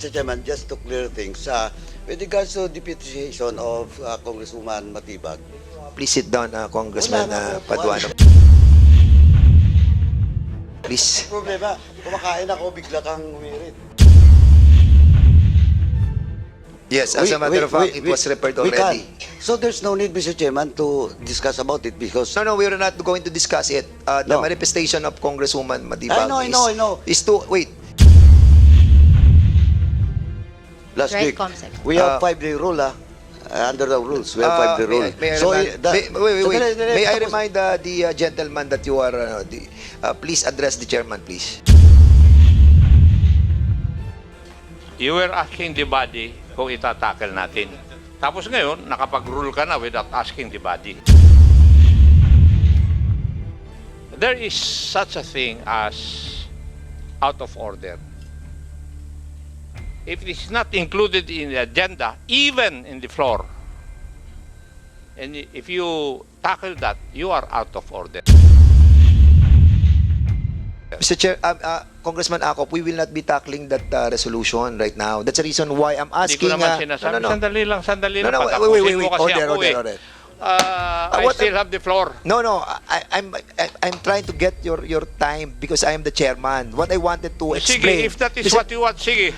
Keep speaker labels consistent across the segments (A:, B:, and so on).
A: Mr. Chairman, just to clear things, with regards to deputization of Congresswoman Matibag.
B: Please sit down, Congressman Paduano. Please.
A: Problema, kumakain ako, bigla kang humirit.
B: Yes, as a matter of fact, it was referred already.
A: So there's no need, Mr. Chairman, to discuss about it because...
B: No, we are not going to discuss it. The manifestation of Congresswoman Matibag
A: I know.
B: is to... Wait.
A: Last week, we have 5-day rule, under the rules, we have 5-day rule.
B: May I remind the gentleman that you are... please address the chairman, please.
C: You were asking the body kung itatakil natin. Tapos ngayon, nakapag-rule ka na without asking the body. There is such a thing as out of order. If it is not included in the agenda, even in the floor, and if you tackle that, you are out of order.
B: Mr. Chair, Congressman ACOP, we will not be tackling that resolution right now. That's the reason why I'm asking...
C: Hindi ko naman sinasabi.
B: No.
C: Sandali lang.
B: No, wait. Order.
C: I still have the floor.
B: No. I'm trying to get your time because I am the chairman. What I wanted to explain...
C: Sige, if that is what you want, sige.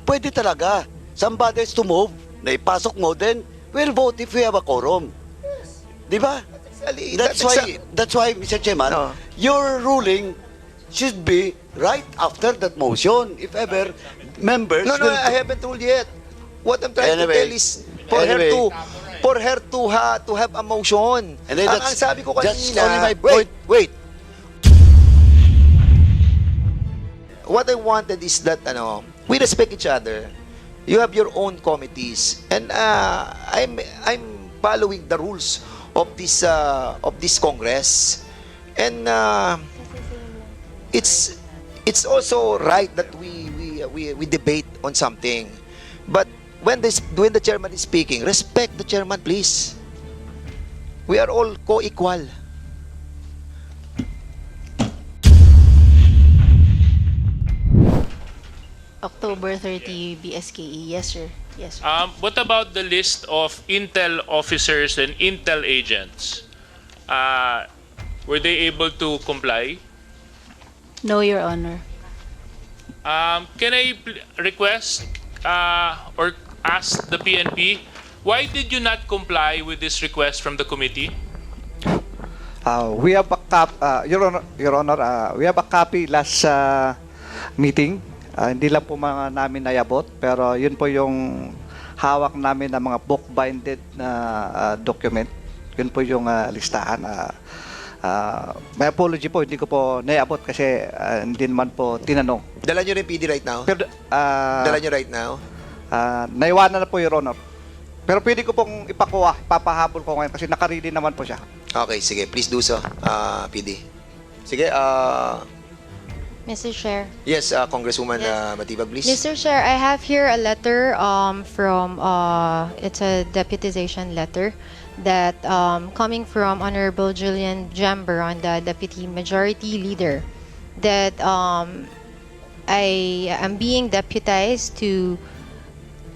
A: Pwede talaga. Somebody has to move. Naipasok mo, then we'll vote if we have a quorum. Di ba? That's why, Mr. Chairman, your ruling should be right after that motion. If ever members
B: No, I haven't ruled yet. What I'm trying to tell is for her to have a motion.
A: And then
B: Ang sabi ko kanina,
A: that's only my point.
B: Wait. What I wanted is that we respect each other. You have your own committees, and I'm following the rules of this Congress, and it's also right that we debate on something, but when the chairman is speaking, respect the chairman, please. We are all co-equal.
D: October 30 BSKE. Yes, sir. Yes, sir.
E: What about the list of Intel officers and Intel agents? Were they able to comply?
D: No, Your Honor.
E: Can I request or ask the PNP, why did you not comply with this request from the committee?
F: We have a Your Honor, we have a copy last meeting. Hindi lang po mga namin nayabot, pero yun po yung hawak namin ng mga book-binded na document. Yun po yung listahan. May apology po, hindi ko po nayabot kasi hindi naman po tinanong.
B: Dala nyo rin PD right now?
F: Pero,
B: Dala nyo right now?
F: naiwanan na po, Your Honor. Pero pwede ko pong ipapahabol ko ngayon kasi nakarili naman po siya.
B: Okay, sige. Please do so, PD. Sige,
D: Mr. Chair.
B: yes, Congresswoman Matibag, please.
D: Mr. Chair, I have here a letter from, it's a deputization letter that coming from Honorable Julian Jamberon, the Deputy Majority Leader, that I am being deputized to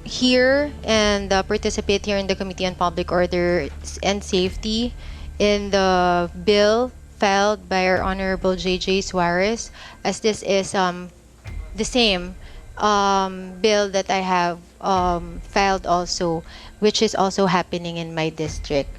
D: hear and participate here in the Committee on Public Order and Safety in the bill filed by our Honorable J.J. Suarez, as this is the same bill that I have filed also, which is also happening in my district.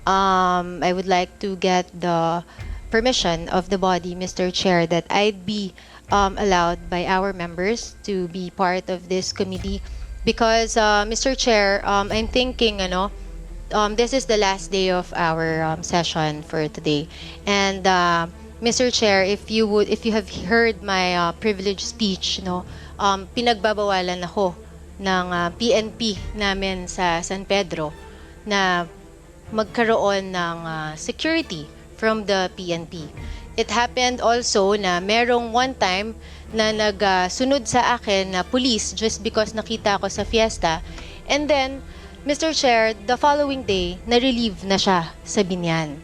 D: I would like to get the permission of the body, Mr. Chair, that I'd be allowed by our members to be part of this committee because, Mr. Chair, I'm thinking, this is the last day of our session for today, and Mr. Chair, if you have heard my privileged speech, pinagbabawalan ako ng PNP namin sa San Pedro na magkaroon ng security from the PNP. It happened also na merong one time na nagsunod sa akin na police just because nakita ko sa fiesta, and then Mr. Chair, the following day, na-relieve na siya sa Binyan.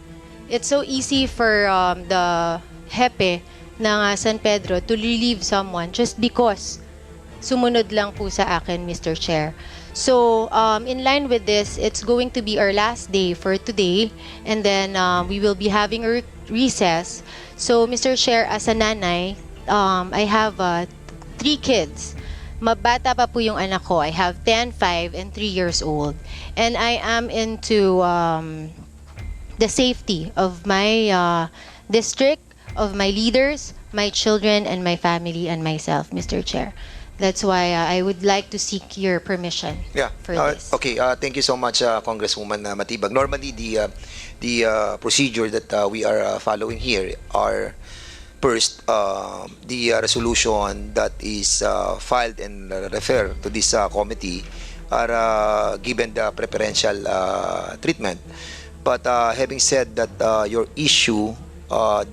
D: It's so easy for the hepe ng San Pedro to relieve someone just because sumunod lang po sa akin, Mr. Chair. So, in line with this, it's going to be our last day for today, and then we will be having a recess. So, Mr. Chair, as a nanay, I have 3 kids. Mabata pa po yung anak ko. I have 10, 5, and 3 years old. And I am into the safety of my district, of my leaders, my children, and my family, and myself, Mr. Chair. That's why I would like to seek your permission for this.
B: Okay, thank you so much, Congresswoman Matibag. Normally, the procedure that we are following here are first, the resolution that is filed and referred to this committee are given the preferential treatment. But having said that, your issue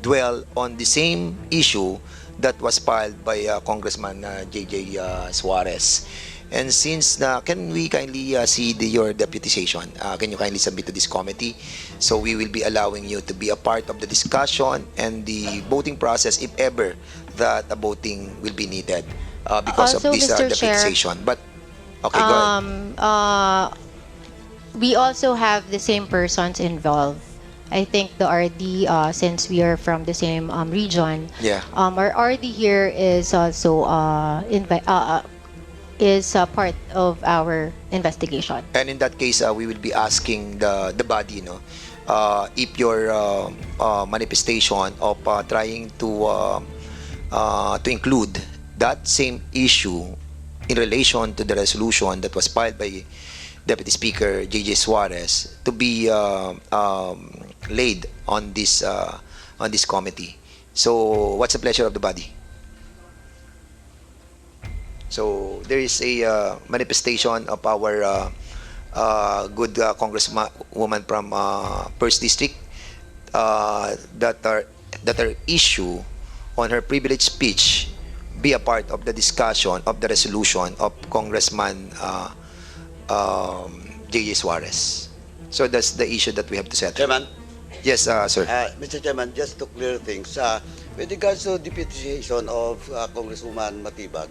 B: dwell on the same issue that was filed by Congressman J.J. Suarez. And since can we kindly see your deputization? Can you kindly submit to this committee? So we will be allowing you to be a part of the discussion and the voting process if ever that a voting will be needed because
D: Also,
B: of this
D: Mr. Chair,
B: deputization. But okay, go ahead.
D: We also have the same persons involved. I think the RD, since we are from the same region,
B: Yeah.
D: our RD here is also part of our investigation.
B: And in that case, we will be asking the body, if your manifestation of trying to include that same issue in relation to the resolution that was filed by Deputy Speaker J.J. Suarez to be laid on this committee. So, what's the pleasure of the body? So, there is a manifestation of our good congresswoman from First District that her issue on her privileged speech be a part of the discussion of the resolution of Congressman J.J. Suarez. So that's the issue that we have to settle.
A: Chairman,
B: Yes, sir.
A: Mr. Chairman, just to clear things, with regards to deputization of Congresswoman Matibag,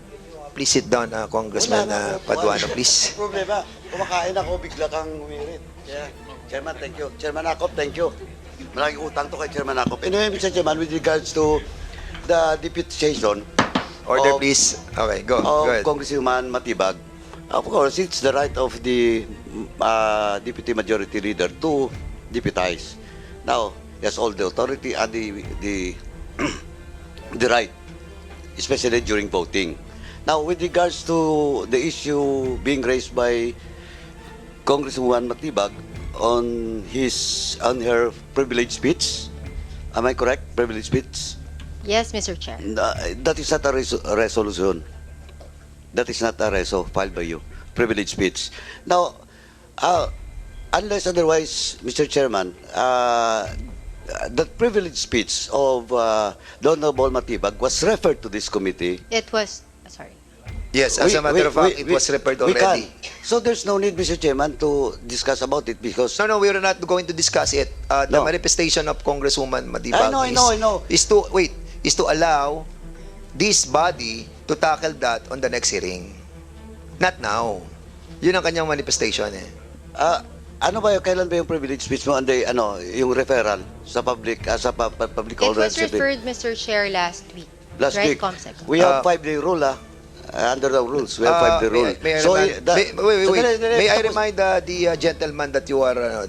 B: Please sit down, Congressman Paduano, please.
A: Problema, kumakain ako, bigla kang umirit. Yeah. Chairman, thank you. Chairman ACOP, thank you. Maraming utang to kay Chairman ACOP. Anyway, Mr. Chairman, with regards to the deputization
B: Order,
A: of,
B: please. Okay, go ahead.
A: Congresswoman Matibag, of course, it's the right of the Deputy Majority Leader to deputize. Now, he has all the authority and the right, especially during voting. Now, with regards to the issue being raised by Congresswoman Matibag on her privilege speech, am I correct? Privilege speech?
D: Yes, Mr. Chair.
A: That is not a resolution. That is not a reso filed by you. Privilege speech. Now, unless otherwise, Mr. Chairman, the privilege speech of the Honorable Matibag was referred to this committee.
D: It was, sorry.
B: Yes, as a matter of fact, it was referred already.
A: So there's no need, Mr. Chairman, to discuss about it because...
B: No, we are not going to discuss it. The
A: No.
B: manifestation of Congresswoman Matibag
A: I know.
B: is to allow this body to tackle that on the next hearing. Not now. Yun ang kanyang manifestation eh.
A: Ano ba kailan ba yung privilege speech mo? Yung referral sa public, public
D: It was
A: order?
D: referred, Mr. Chair, last week.
A: Last
D: right,
A: week.
D: Comsec.
A: We have 5-day rule, under the rules, we have 5-day rule.
B: May I remind the gentleman that you are,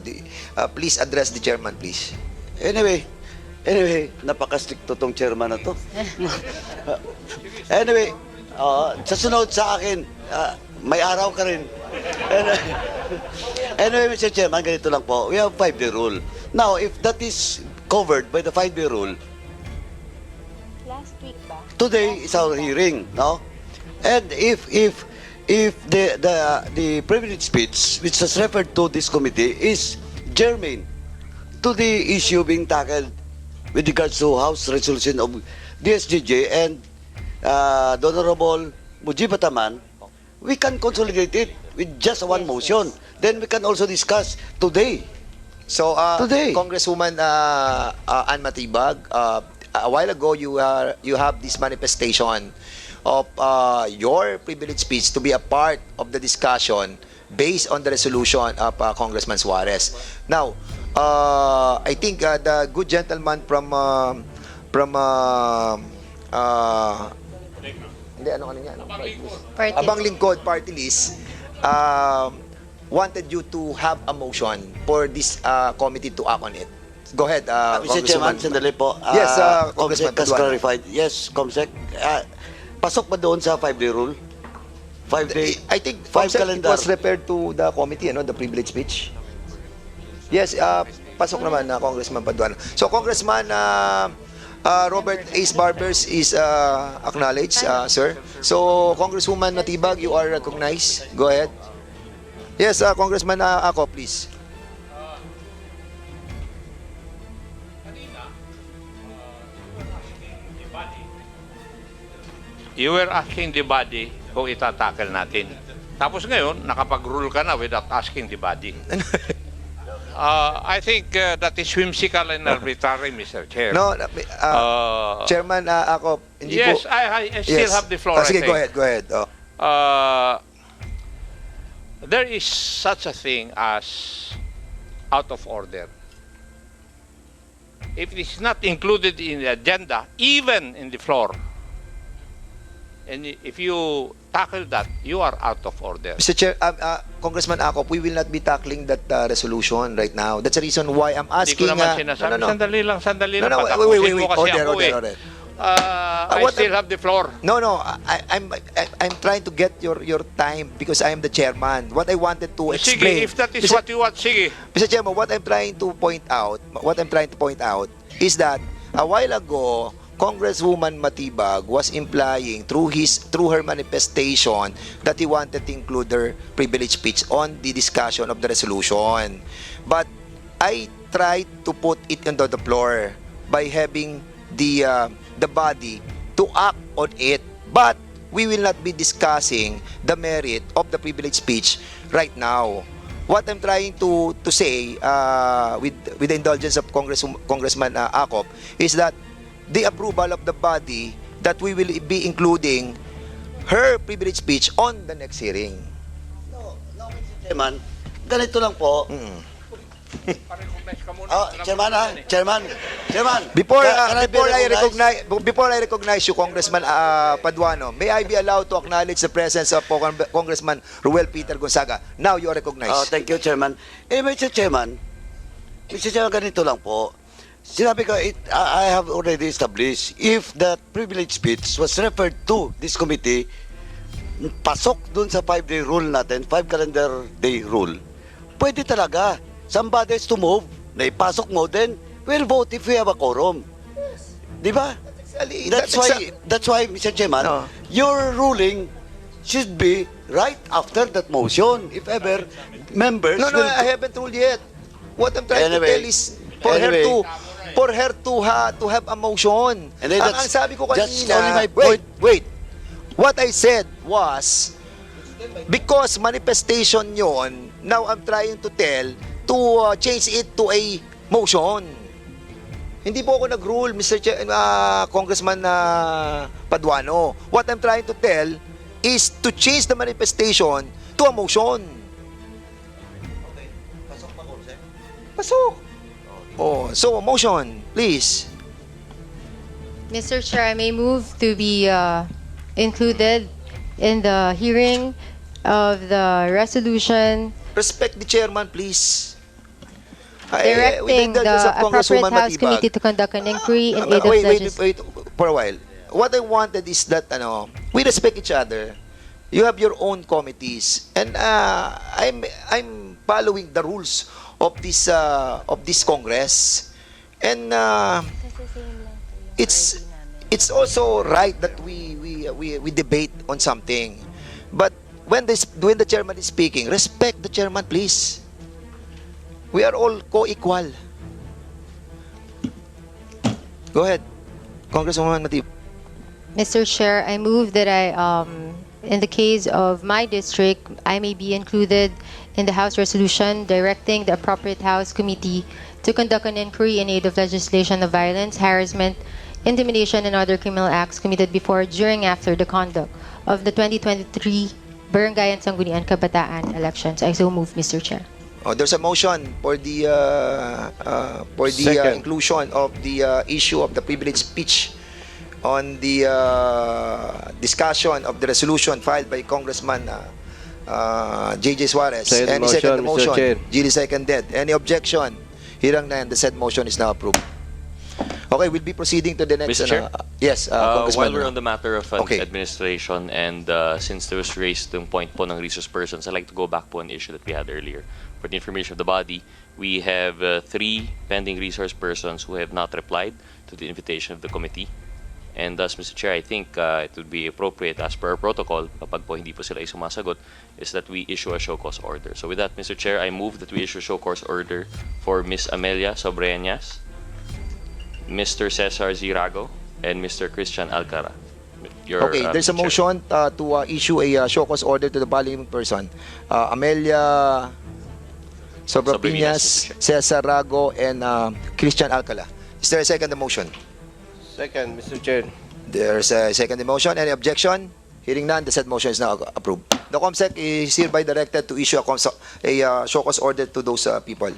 B: please address the chairman, please.
A: Anyway, napaka-stricto tong chairman na to. Anyway, sa sunod sa akin, may araw ka rin. Anyway, Mr. Chairman, ganito lang po. We have 5-day rule. Now, if that is covered by the 5-day rule,
D: Last week ba?
A: today is our hearing, no? And if the privilege speech which was referred to this committee is germane to the issue being tackled with regards to House resolution of DSGJ and the Honorable Mujibataman, we can consolidate it with just one motion. Then we can also discuss today.
B: So,
A: Today.
B: Congresswoman Ann Matibag, a while ago you have this manifestation of your privilege speech to be a part of the discussion based on the resolution of Congressman Suarez. Now, I think the good gentleman from hindi, ano niya?
D: Party.
B: Abang Lingkod Party List wanted you to have a motion for this committee to act on it. Go ahead,
A: Mr. Chairman,
B: Congresswoman.
A: sandali po.
B: Yes, Congressman
A: Comsec has
B: Paduano.
A: clarified. Yes, Comsec. Pasok ba doon sa 5-day rule? 5-day?
B: I think
A: 5
B: it
A: calendar.
B: was referred to the committee, the privilege speech. Yes, pasok naman na Congressman Paduano. So Congressman Robert Ace Barbers is acknowledged, sir. So Congresswoman Matibag, you are recognized. Go ahead. Yes, Congressman ACOP, please.
C: You were asking the body kung itatackle natin. Tapos ngayon, nakapag-rule ka na without asking the body. I think that is whimsical and arbitrary, Mr. Chair.
B: No, Chairman ACOP, hindi
C: Yes,
B: po.
C: I still have the floor. I
B: Sige,
C: think.
B: go ahead.
C: There is such a thing as out of order. If it is not included in the agenda, even in the floor, and if you tackle that, you are out of order.
B: Mr. Chair, Congressman ACOP, we will not be tackling that resolution right now. That's the reason why I'm
C: Hindi ko
B: asking.
C: naman sinasabi.
B: No.
C: Sandali lang.
B: No,
C: Patapusin mo
B: wait.
C: kasi
B: Order.
C: ako eh. I
B: What
C: still have the floor.
B: No, I'm trying to get your time because I am the chairman. What I wanted to
C: Sige,
B: explain.
C: if that is what you want, sige.
B: Mr. Chairman, what I'm trying to point out is that a while ago, Congresswoman Matibag was implying through her manifestation that he wanted to include her privilege speech on the discussion of the resolution. But I tried to put it under the floor by having the body to act on it. But we will not be discussing the merit of the privilege speech right now. What I'm trying to say with the indulgence of Congressman ACOP is that the approval of the body that we will be including her privilege speech on the next hearing.
A: No, Mr. Chairman, ganito lang po. Chairman.
B: Before
A: Can I be
B: before I recognize you, Congressman Paduano, may I be allowed to acknowledge the presence of Congressman Ruel Peter Gonzaga. Now you are recognized.
A: Thank you, Chairman. Mr. Chairman, ganito lang po. Sinabi ko, I have already established if that privilege speech was referred to this committee, pasok dun sa 5-day rule natin, 5 calendar day rule, pwede talaga. Somebody has to move, na ipasok mo, then we'll vote if we have a quorum. Di ba? That's why, Mr. Chairman,
B: No.
A: your ruling should be right after that motion. If ever, members
B: No,
A: will...
B: I haven't ruled yet. What I'm trying to tell is for her to have a motion.
A: And then
B: Ang
A: that's
B: sabi ko
A: just
B: kanina,
A: only my point.
B: wait. What I said was, because manifestation yon, now I'm trying to tell to change it to a motion. Hindi po ako nag-rule, Congressman Paduano. What I'm trying to tell is to change the manifestation to a motion. Pasok. Oh, so motion, please.
D: Mr. Chair, I may move to be included in the hearing of the resolution
B: Respect the chairman, please.
D: directing the appropriate House Committee to conduct an inquiry in aid of legislation.
B: Wait for a while. What I wanted is that we respect each other. You have your own committees, and I'm following the rules of this Congress, and it's also right that we debate on something, but when the chairman is speaking, respect the chairman, please. We are all co-equal. Go ahead, Congresswoman Matib.
D: Mr. Chair, I move that in the case of my district, I may be included in the House resolution directing the appropriate House committee to conduct an inquiry in aid of legislation of violence, harassment, intimidation, and other criminal acts committed before, during, after the conduct of the 2023 Barangay and Sangguniang Kabataan elections. I so move, Mr. Chair.
B: Oh, there's a motion for the
G: Second.
B: inclusion of the issue of the privileged speech on the discussion of the resolution filed by Congressman J.J. Suarez.
G: Second
B: Any
G: motion,
B: second
G: Mr.
B: motion?
G: Chair.
B: Duly seconded. Any objection? Hearing none, the said motion is now approved. Okay, we'll be proceeding to the next.
H: Mr. Chair?
B: Yes,
H: While
B: Congressman.
H: we're on the matter of funds
B: Okay.
H: administration and since there was raised yung point po ng resource persons, I'd like to go back po on the issue that we had earlier. For the information of the body, we have 3 pending resource persons who have not replied to the invitation of the committee. And thus, Mr. Chair, I think it would be appropriate as per our protocol, kapag po hindi po sila ay sumasagot, is that we issue a show cause order. So with that, Mr. Chair, I move that we issue a show cause order for Ms. Amelia Sobreñas, Mr. Cesar Zirago, and Mr. Christian Alcara.
B: Okay, there's a
H: Mr. Chair.
B: motion to issue a show cause order to the following person. Amelia
H: Sobrepinias,
B: Sobrepinias,
H: Mr.
B: Cesar Rago, and Christian Alcala. Is there a second motion?
G: Second, Mr. Chair.
B: There's a second motion. Any objection? Hearing none, the said motion is now approved. The COMSEC is hereby directed to issue a show cause order to those people.